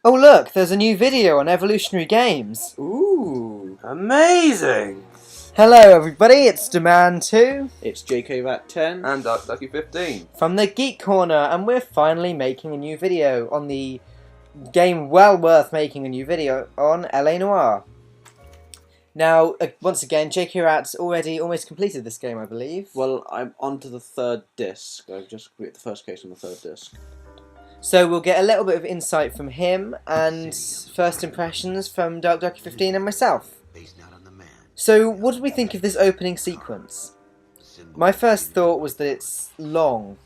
Oh look, there's a new video on evolutionary games. Ooh, amazing! Hello everybody, it's Daman2 It's JKrat10 and DarkDucky15 from the Geek Corner, and we're finally making a new video on the game well worth making a new video on L.A Noire. Now, once again, JKrat's already almost completed this game, I believe. Well, I'm onto the third disc. I've just completed the first case on the third disc. So we'll get a little bit of insight from him and first impressions from DarkDucky15 and myself. So what did we think of this opening sequence? My first thought was that it's long.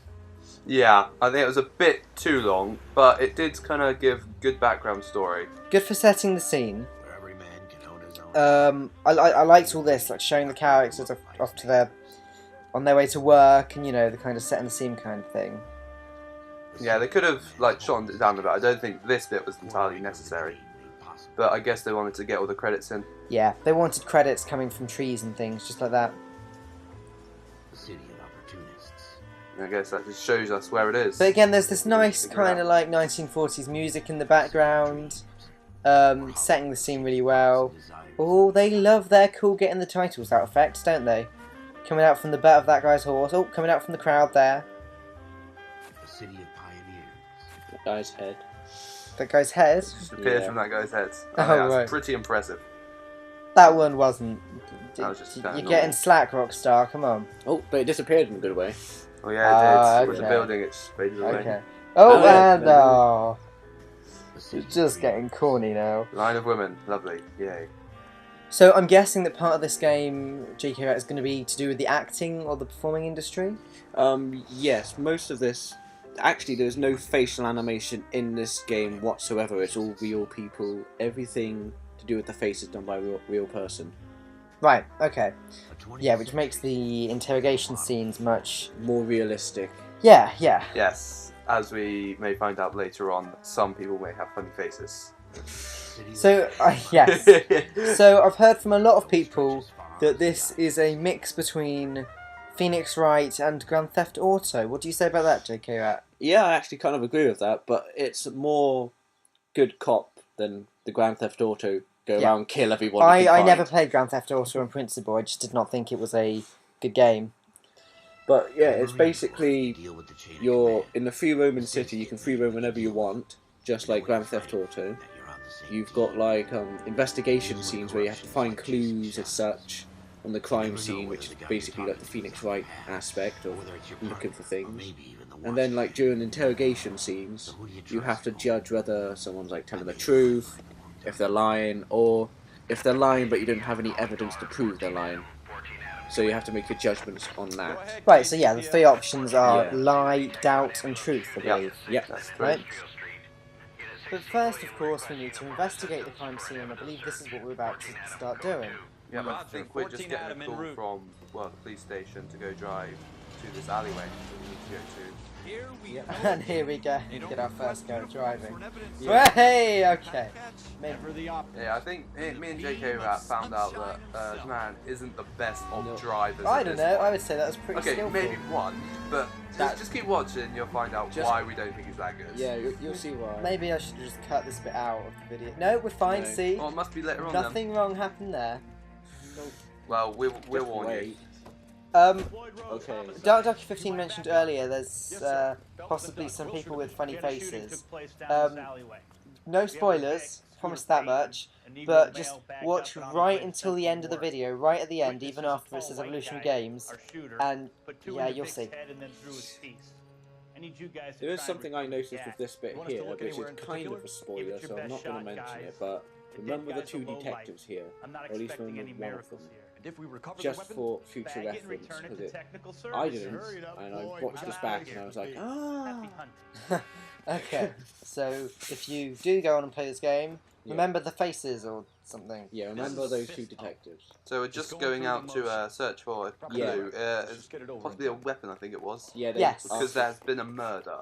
Yeah, I think it was a bit too long, but it did kind of give good background story. Good for setting the scene. I liked all this, like showing the characters off to on their way to work, and you know, the kind of setting the scene kind of thing. Yeah, they could have like shortened it down a bit. I don't think this bit was entirely necessary, but I guess they wanted to get all the credits in. Yeah, they wanted credits coming from trees and things, just like that. I guess that just shows us where it is. But again, there's this nice kind of like 1940s music in the background, setting the scene really well. Oh, they love their cool getting the titles out effects, don't they? Coming out from the butt of that guy's horse. Oh, coming out from the crowd there. That guy's head. That guy's head? Just appeared from that guy's head. Oh, That's right. pretty impressive. That one wasn't. That was just You're getting slack, Rockstar, come on. Oh, but it disappeared in a good way. Oh yeah, it did. With the okay. building, it's faded away. Okay. Oh, Oh, yeah. and oh. It's just getting corny now. Line of women, lovely, yay. So I'm guessing that part of this game, JKrat, is going to be to do with the acting or the performing industry? Yes, most of this... Actually, there's no facial animation in this game whatsoever. It's all real people. Everything to do with the face is done by a real person. Right, okay. Yeah, which makes the interrogation scenes much... More realistic. Yeah, yeah. Yes, as we may find out later on, some people may have funny faces. So, yes. So I've heard from a lot of people that this is a mix between Phoenix Wright and Grand Theft Auto. What do you say about that, JKrat? Yeah, I actually kind of agree with that, but it's more good cop than the Grand Theft Auto go around and kill everyone. I never played Grand Theft Auto in principle. I just did not think it was a good game. But yeah, it's basically you're in the free roaming city. You can free roam whenever you want, just like Grand Theft Auto. You've got like investigation scenes where you have to find clues as such on the crime scene, which is basically like the Phoenix Wright aspect of looking for things. And then like during interrogation scenes, you have to judge whether someone's like telling the truth, if they're lying, or if they're lying but you don't have any evidence to prove they're lying. So you have to make your judgments on that. Right, so yeah, the three options are Yeah. lie, doubt, and truth, I believe. Yeah. That's Right? great. But first, of course, we need to investigate the crime scene, and I believe this is what we're about to start doing. Yeah, but I think we're just getting a call from, well, the police station to go drive to this alleyway that we need to go to. And here we go, get our first go at driving. Hey, okay. Yeah, I think me and JKrat found out that this man isn't the best of drivers. I at don't this know, I point. would say that was pretty Okay, skillful. maybe one, but just keep watching, you'll find out why we don't think he's that good. Yeah, you'll see why. Maybe I should just cut this bit out of the video. No, we're fine, No. see? Well, it must be later on Nothing wrong happened there. then. Well, we'll warn you. Wait. Okay. DarkDucky15 mentioned earlier there's possibly some people with funny faces. No spoilers, promise that much, but just watch right until the end of the video, right at the end, even after it says Evolutionary Games, and yeah, you'll see. There is something I noticed with this bit here, which is kind of a spoiler, so I'm not going to mention it, but remember the two detectives here, or at least remember one of them, just for future reference, because I didn't, and I watched this back and I was like, ah! Okay, so if you do go on and play this game, remember the faces or something. Yeah, remember those two detectives. So we're just going out to search for a clue. Possibly a weapon, I think it was. Yeah, Yes. Because there's been a murder.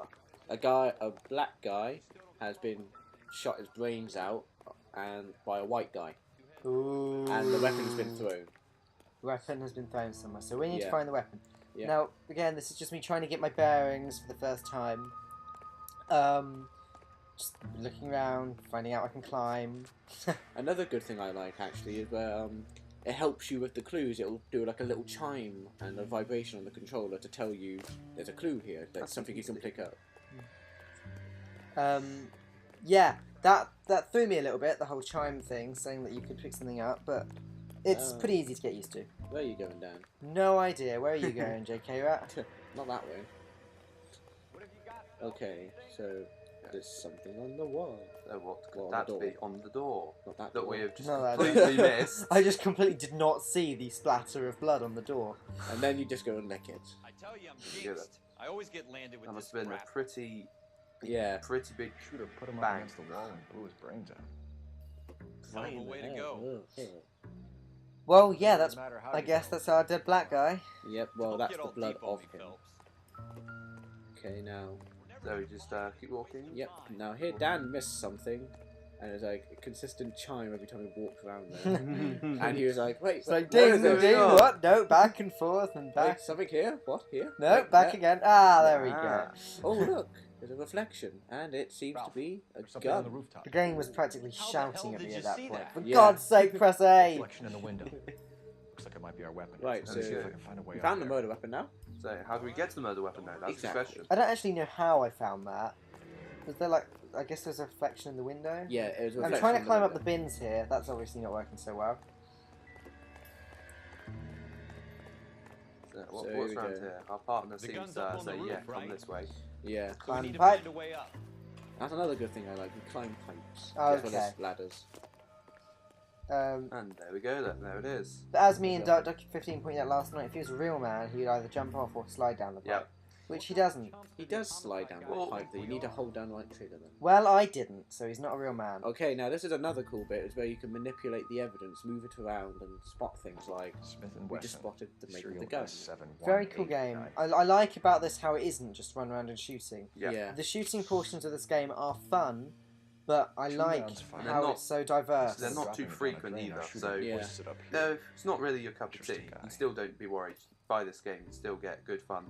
a black guy, has been shot his brains out, and by a white guy, Ooh. and the weapon's been thrown. Weapon has been thrown somewhere, so we need to Yeah. find the weapon. Yeah. Now, again, this is just me trying to get my bearings for the first time. Just looking around, finding out I can climb. Another good thing I like actually is where it helps you with the clues. It'll do like a little chime and a vibration on the controller to tell you there's a clue here. That's something you can pick up. Yeah, that threw me a little bit, the whole chime thing, saying that you could pick something up, but it's pretty easy to get used to. Where are you going, Dan? No idea. Where are you going, JKrat? Not that way. Okay, so there's something on the wall. What could Well, that the door. be on the door Not that that door. we have just No, that completely missed? I just completely did not see the splatter of blood on the door. And then you just go and lick it. I tell you, I'm Get jinxed. I always get landed with That this must have been a crap. pretty big Should have put him up bang. against the wall and blew his brains out. Hell of a way to go. Well, yeah, that's. Doesn't matter how I you guess go. that's our dead black guy. Yep, well Don't that's get the all blood deep on of me, him. Phelps. Okay, now. So we just keep walking. Yep, now here Dan missed something. And it was like a consistent chime every time he walked around there. And he was like, wait, It's like what ding, is this? ding, what? No, back and forth and Wait, back. something here? What? Here? No, Wait, back there? again. Ah, there we go. Ah. Oh, look, there's a reflection. And it seems to Ralph, be a Something on the gun. rooftop. The game was practically How the shouting hell at did me you at that see point. that? For Yeah. God's sake, press A! Reflection in the window. Looks like it might be our weapon. Right, Let me so see if I can find a way We out found the there. murder weapon now. So how do we get to the murder weapon now? That's Exactly. the question. I don't actually know how I found that. Was there like, I guess there's a reflection in the window? Yeah, it was a I'm reflection trying to in climb up window. the bins here. That's obviously not working so well. So So what's here we around go. here? Our partner The seems gun's to up on say, the roof, yeah, right? come this way. Yeah, We Climb need to pipe. find a way up. that's another good thing I like. We climb pipes. Okay. As well as ladders. And there we go, there it is. But as me and DarkDucky15 pointed out last night, if he was a real man, he would either jump off or slide down the pipe. Yep. Which he doesn't. He does slide down Well- the pipe, though. You need to hold down the right trigger then. Well, I didn't, so he's not a real man. Okay, now this is another cool bit, is where you can manipulate the evidence, move it around, and spot things like Smith and we just Wesson. spotted the maker of Serial the gun. S71889. Very cool game. I like about this how it isn't just run around and shooting. Yeah. The shooting portions of this game are fun, but I Two like rounds fired. They're how not- it's so diverse. They're not too Dropping it down a frequent drain, either, I'll shoot so- it. Yeah. Hoist it up here. No, if it's not really your cup of tea, Interesting guy. you still don't be worried. Buy this game, you still get good fun,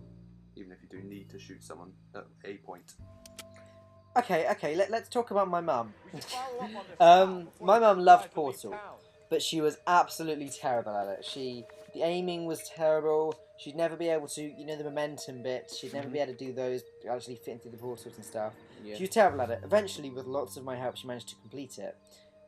even if you do need to shoot someone at a point. Okay, let's talk about my mum. We should follow up on this My mum before loved it will be Portal, found. but she was absolutely terrible at it. The aiming was terrible. She'd never be able to, the momentum bits. She'd never be able to do those, actually fitting through the portals and stuff. Yeah. She was terrible at it. Eventually, with lots of my help, she managed to complete it.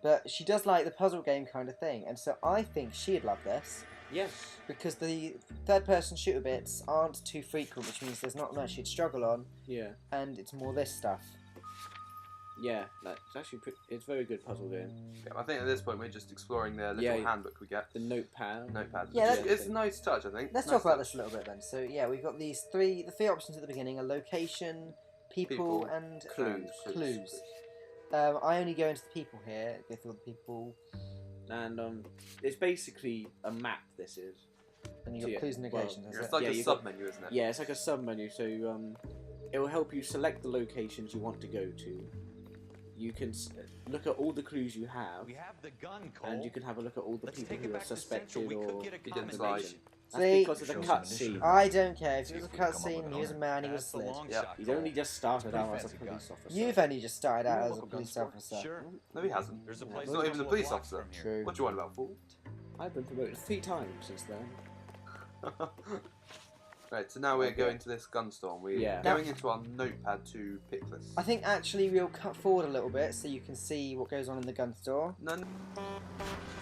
But she does like the puzzle game kind of thing, and so I think she'd love this. Yes. Because the third-person shooter bits aren't too frequent, which means there's not much she'd struggle on, Yeah. and it's more this stuff. Yeah. It's actually it's a very good puzzle game. Yeah, I think at this point we're just exploring the little Yeah. handbook we get. The notepad. Notepad. Yeah, It's a nice touch, I think. Let's Nice talk about touch. this a little bit then. So yeah, we've got the three options at the beginning: a location, people, and Clues. clues. I only go into the people here. Go through all the people, And it's basically a map. This is. and you got Yeah, clues and well, locations. It's that's it? like Yeah, a you got- sub-menu, isn't it? Yeah, it's like a sub menu. So it will help you select the locations you want to go to. You can look at all the clues you have, We have the gun, Cole. and you can have a look at all the Let's people take it who are back to suspected Central. We or could get a didn't combination. That's See? because of the Show some cutscene. initiative. I don't care. If See it was a if we can come up cutscene, with he was a an man, he was That's the slid. long Yep. shot, He's Cole. only just started Pretty out as a fancy police gun. officer. You've only just started out You as a local gun police store? officer. Sure. No, he hasn't. There's a Yeah. place He's not even a couple of police blocks officer. from here. True. What do you want about, fool? I've been promoted 3 times since then. Right, so now we're Okay. going to this gun store. We're Yeah. going into our notepad to pick this. I think actually we'll cut forward a little bit so you can see what goes on in the gun store. None.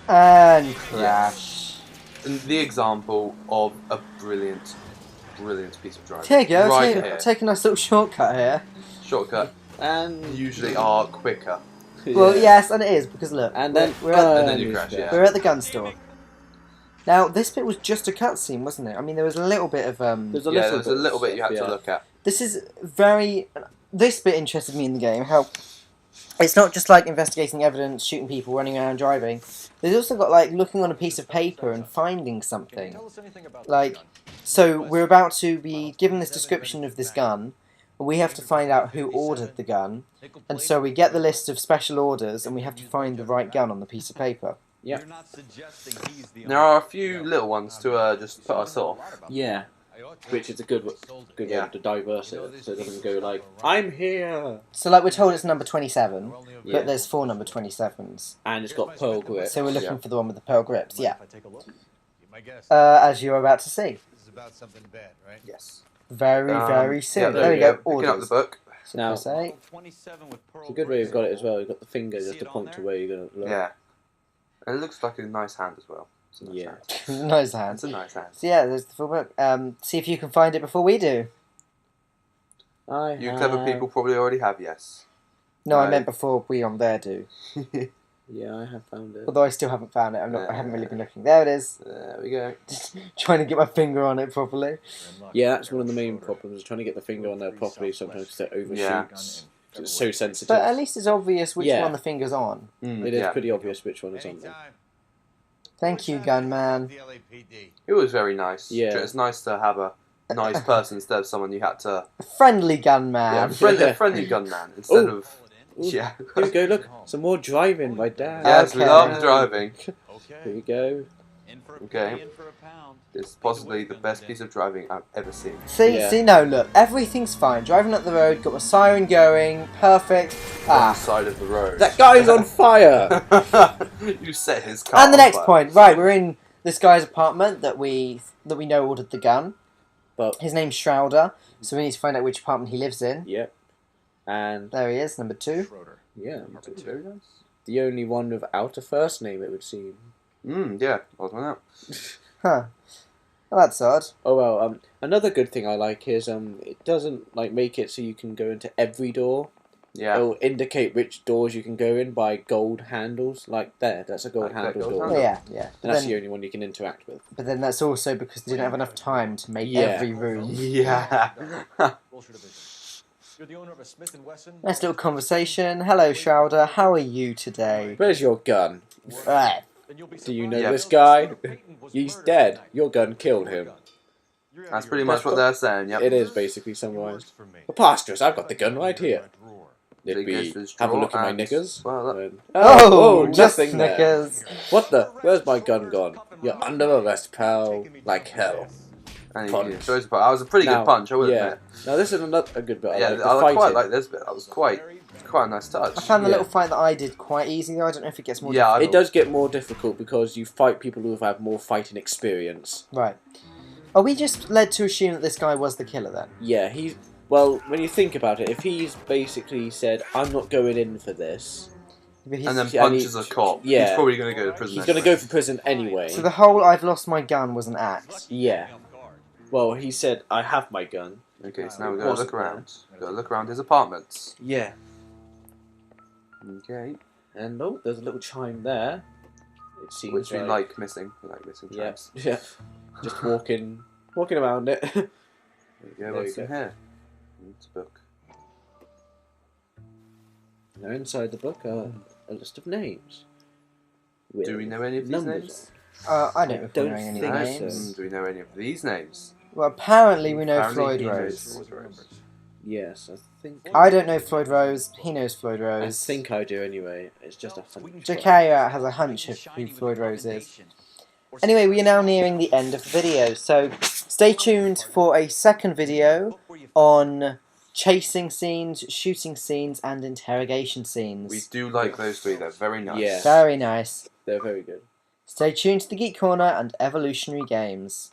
And crash. And the example of a brilliant piece of driving. Here you go. Right Take here. take a nice little shortcut here. Shortcut And usually are quicker. Well, yes, and it is because look, And then we're at, And then you crash, yeah. we're at the gun store. Now this bit was just a cutscene, wasn't it? I mean, there was a little bit of there's a Yeah, little there's a little bit you had yeah. to look at. This is very. This bit interested me in the game. How it's not just like investigating evidence, shooting people, running around, driving. There's also got like looking on a piece of paper and finding Can you something. tell us anything about Like, this gun? so we're about to be given this description of this gun. And we have to find out who ordered the gun, and so we get the list of special orders, and we have to find the right gun on the piece of paper. Yep. You're not suggesting he's the There are a few little ones to just put us off. Yeah. which is a good way to diverse it, so it doesn't go like, I'm here! So, like, we're told it's number 27, Yeah. but there's 4 number 27s. And it's got pearl grip. So we're looking for the one with the pearl grips, yeah. If I take a look. My guess. As you're about to see. This is about something bad, right? Yes. Very, very Yeah, soon. there there we we go. go. Picking up the Orders. book. So Now, press A. it's a good way you've got it as well. You've got the finger just to point to where you're going to look. Yeah. And it looks like a nice hand as well. It's a nice Yeah. hand. Nice It's hand. a nice hand. So yeah, there's the full book. See if you can find it before we do. You clever people probably already have, yes. No, I No. meant before we on there do. Yeah, I have found it. Although I still haven't found it. I haven't really been looking. There it is. There we go. Just trying to get my finger on it properly. Yeah, that's one of the main problems, trying to get the finger on there properly sometimes because it overshoots. It's so sensitive. But at least it's obvious which Yeah. one the finger's on. It is Yeah. pretty obvious which one is on there. Thank you, gunman. The LAPD. It was very nice. Yeah. It's nice to have a nice person instead of someone you had to... A friendly gunman. a friendly gunman instead Ooh. of... Yeah. Here we go, look. Some more driving by Dad. Yes, we Okay. love driving. Here Okay. we go. In for a Okay. penny, in for a pound. It's possibly the best piece of driving I've ever seen. See, Yeah. see, no, look, everything's fine. Driving up the road, got my siren going, perfect. On the Ah, side of the road. That guy's on fire! You set his car and the on next fire. point, right? We're in this guy's apartment that we know ordered the gun. But, His name's Shrouder, so we need to find out which apartment he lives in. yep. And, There he is, number 2. Schroeder. yeah, Very nice. the only one without a first name, it would seem. Yeah, odd one out. Huh? Well, that's odd. Oh well, another good thing I like is it doesn't like make it so you can go into every door. Yeah. It'll indicate which doors you can go in by gold handles. Like there, that's a gold Like that handle gold door. handle. Oh, yeah, yeah. And that's the only one you can interact with. But then that's also because they didn't have enough time to make Yeah. every room. Yeah. Bullshit division. You're the owner of a Smith & Wesson. Nice little conversation. Hello, Shrouder. How are you today? Where's your gun? Right. Then you'll be Do you surprised know Yeah. to this that guy? Mr. Peyton was He's murdered dead. tonight. Your gun killed him. You're out That's of pretty your much what they're saying, yep. It is basically summarised. For me. Preposterous! I've got the gun right here. It'd He goes be to his have a drawer look at my and- knickers. well, that- and- Oh, just nothing there. Snickers. What the? Where's my gun gone? You're under arrest, pal. Like hell. And he Punch. throws a punch. That was a pretty Now, good punch, I would yeah. admit. Now this is another a good bit. I Yeah, like. The I quite fighting. like this bit. That was quite a nice touch. I found the Yeah. little fight that I did quite easy, though. I don't know if it gets more Yeah, It does get more difficult because you fight people who have had more fighting experience. Right. Are we just led to assume that this guy was the killer, then? Yeah, he's... Well, when you think about it, if he's basically said, I'm not going in for this, But he's- And then Yeah, and punches a cop. yeah. He's probably going to go to prison. he's going to go for prison anyway. So the whole I've lost my gun was an act. Yeah. Well, he said, I have my gun. Okay, so now we're going to Wasn't look around. Got to look around his apartments. Yeah. Okay. And, oh, there's a little chime there. It seems Which we like missing. We like missing Yeah, chimes. yeah. Just walking around it. There we go. There What's you in go. here? It's a book. Now inside the book are a list of names. with Do we know any of these numbers names? I don't know if we Don't know any think names. so. Do we know any of these names? Well, apparently we know Apparently Floyd he knows Rose. Floyd Rose. on. Yes, I think. I don't know Floyd Rose. He knows Floyd I Rose. think I do anyway. It's just a hunch. JKrat has a hunch of who Floyd Rose is. Anyway, we are now nearing the end of the video, so stay tuned for a second video on chasing scenes, shooting scenes, and interrogation We scenes. do like those three. They're very nice. Yeah. Very nice. They're very good. Stay tuned to the Geek Corner and Evolutionary Games.